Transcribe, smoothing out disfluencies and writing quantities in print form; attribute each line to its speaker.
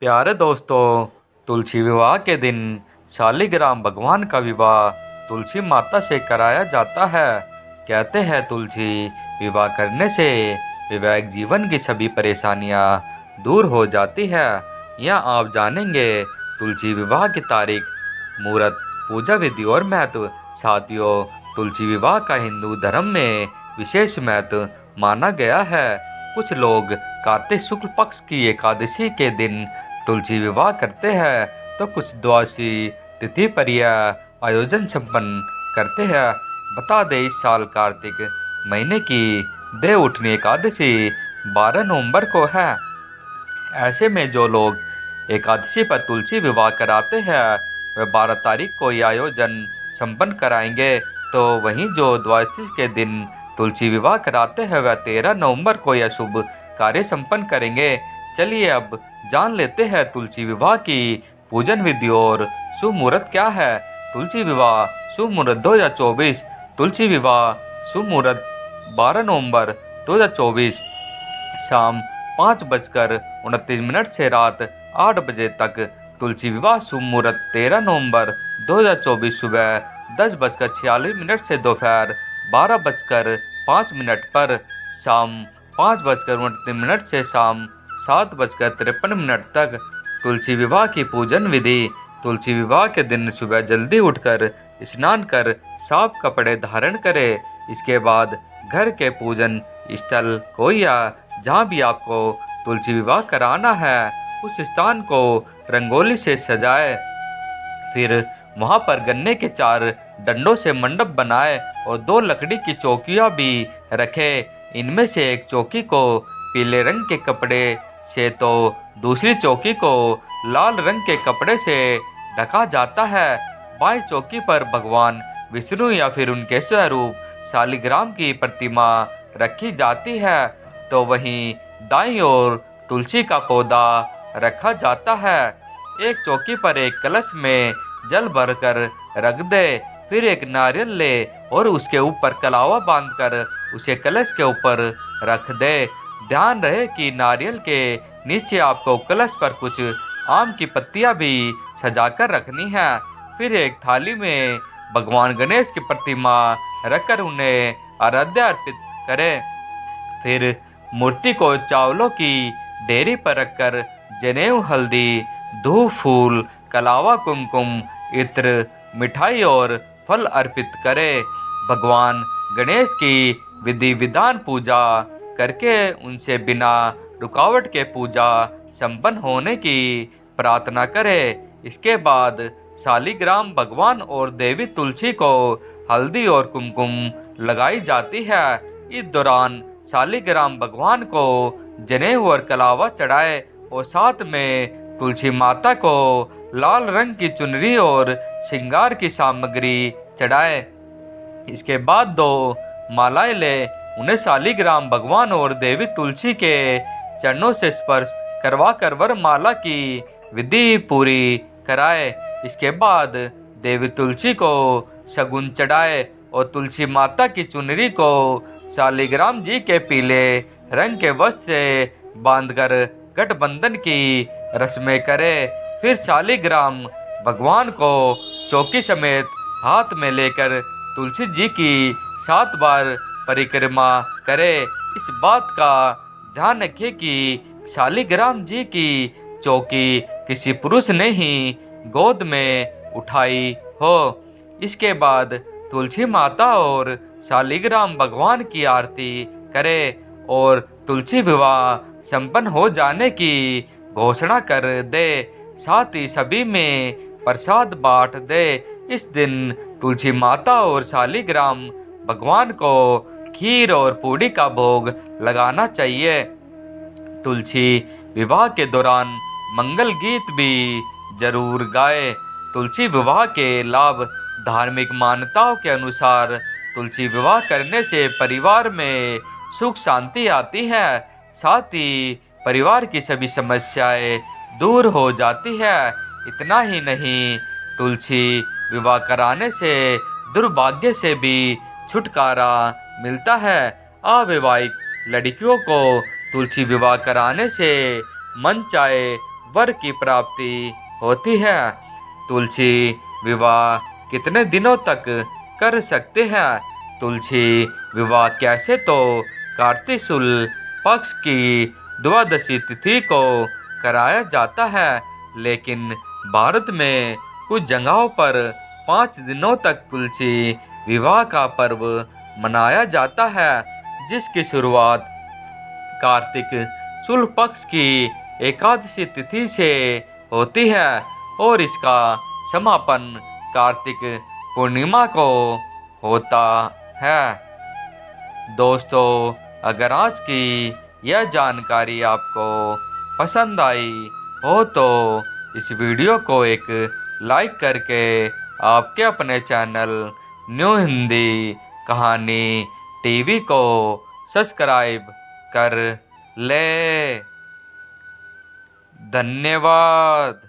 Speaker 1: प्यारे दोस्तों, तुलसी विवाह के दिन शालिग्राम भगवान का विवाह तुलसी माता से कराया जाता है। कहते हैं तुलसी विवाह करने से वैवाहिक जीवन की सभी परेशानियां दूर हो जाती है। यहाँ आप जानेंगे तुलसी विवाह की तारीख, मुहूर्त, पूजा विधि और महत्व। साथियों, तुलसी विवाह का हिंदू धर्म में विशेष महत्व माना गया है। कुछ लोग कार्तिक शुक्ल पक्ष की एकादशी के दिन तुलसी विवाह करते हैं, तो कुछ द्वादशी तिथि पर यह आयोजन संपन्न करते हैं। बता दें, इस साल कार्तिक महीने की देव उठनी एकादशी 12 नवंबर को है। ऐसे में जो लोग एकादशी पर तुलसी विवाह कराते हैं वे 12 तारीख को यह आयोजन संपन्न कराएंगे। तो वहीं जो द्वादशी के दिन तुलसी विवाह कराते हैं वह 13 नवंबर को यह शुभ कार्य संपन्न करेंगे। चलिए अब जान लेते हैं तुलसी विवाह की पूजन विधि और शुभ मुहूर्त क्या है। तुलसी विवाह शुभ मुहूर्त 2024। तुलसी विवाह शुभ मुहूर्त 12 नवंबर 2024 शाम 5:29 से रात 8 बजे तक। तुलसी विवाह शुभ मुहूर्त 13 नवंबर 2024 सुबह 10:46 से दोपहर 12:05 पर। शाम 5:29 से शाम 7:53 तक। तुलसी विवाह की पूजन विधि। तुलसी विवाह के दिन सुबह जल्दी उठकर स्नान कर साफ कपड़े धारण करें। इसके बाद घर के पूजन स्थल को या जहाँ भी आपको तुलसी विवाह कराना है उस स्थान को रंगोली से सजाए। फिर वहां पर गन्ने के 4 डंडों से मंडप बनाए और 2 लकड़ी की चौकियां भी रखे। इनमें से एक चौकी को पीले रंग के कपड़े से तो दूसरी चौकी को लाल रंग के कपड़े से ढका जाता है। बाई चौकी पर भगवान विष्णु या फिर उनके स्वरूप शालिग्राम की प्रतिमा रखी जाती है, तो वहीं दाईं ओर तुलसी का पौधा रखा जाता है। एक चौकी पर एक कलश में जल भरकर रख दे, फिर एक नारियल ले और उसके ऊपर कलावा बांधकर उसे कलश के ऊपर रख दे। ध्यान रहे कि नारियल के नीचे आपको कलश पर कुछ आम की पत्तियां भी सजाकर रखनी है। फिर एक थाली में भगवान गणेश की प्रतिमा रखकर उन्हें आराध्य अर्पित करें। फिर मूर्ति को चावलों की डेरी पर रखकर जनेऊ, हल्दी, धूप, फूल, कलावा, कुमकुम, इत्र, मिठाई और फल अर्पित करें। भगवान गणेश की विधि विधान पूजा करके उनसे बिना रुकावट के पूजा संपन्न होने की प्रार्थना करें। इसके बाद शालिग्राम भगवान और देवी तुलसी को हल्दी और कुमकुम लगाई जाती है। इस दौरान शालिग्राम भगवान को जनेऊ और कलावा चढ़ाए और साथ में तुलसी माता को लाल रंग की चुनरी और श्रृंगार की सामग्री चढ़ाए। इसके बाद 2 मालाएं ले उन्हें शालिग्राम भगवान और देवी तुलसी के चरणों से स्पर्श करवा कर वर माला की विधि पूरी कराए। इसके बाद देवी तुलसी को शगुन चढ़ाए और तुलसी माता की चुनरी को शालिग्राम जी के पीले रंग के वस्त्र से बांधकर गठबंधन की रस्में करे। फिर शालिग्राम भगवान को चौकी समेत हाथ में लेकर तुलसी जी की 7 बार परिक्रमा करे। इस बात का ध्यान रखिए कि शालिग्राम जी की चौकी किसी पुरुष ने ही गोद में उठाई हो। इसके बाद तुलसी माता और शालिग्राम भगवान की आरती करे और तुलसी विवाह संपन्न हो जाने की घोषणा कर दे। साथ ही सभी में प्रसाद बांट दे। इस दिन तुलसी माता और शालिग्राम भगवान को खीर और पूड़ी का भोग लगाना चाहिए। तुलसी विवाह के दौरान मंगल गीत भी जरूर गाए। तुलसी विवाह के लाभ। धार्मिक मान्यताओं के अनुसार तुलसी विवाह करने से परिवार में सुख शांति आती है। साथ ही परिवार की सभी समस्याएं दूर हो जाती है। इतना ही नहीं, तुलसी विवाह कराने से दुर्भाग्य से भी छुटकारा मिलता है। अविवाहित लड़कियों को तुलसी विवाह कराने से मन चाहे वर की प्राप्ति होती है। तुलसी विवाह कितने दिनों तक कर सकते हैं? तुलसी विवाह कैसे तो कार्तिक शुक्ल पक्ष की द्वादशी तिथि को कराया जाता है, लेकिन भारत में कुछ जगहों पर 5 दिनों तक तुलसी विवाह का पर्व मनाया जाता है, जिसकी शुरुआत कार्तिक शुक्ल पक्ष की एकादशी तिथि से होती है और इसका समापन कार्तिक पूर्णिमा को होता है। दोस्तों, अगर आज की यह जानकारी आपको पसंद आई हो तो इस वीडियो को एक लाइक करके आपके अपने चैनल न्यू हिंदी कहानी टीवी को सब्सक्राइब कर ले। धन्यवाद।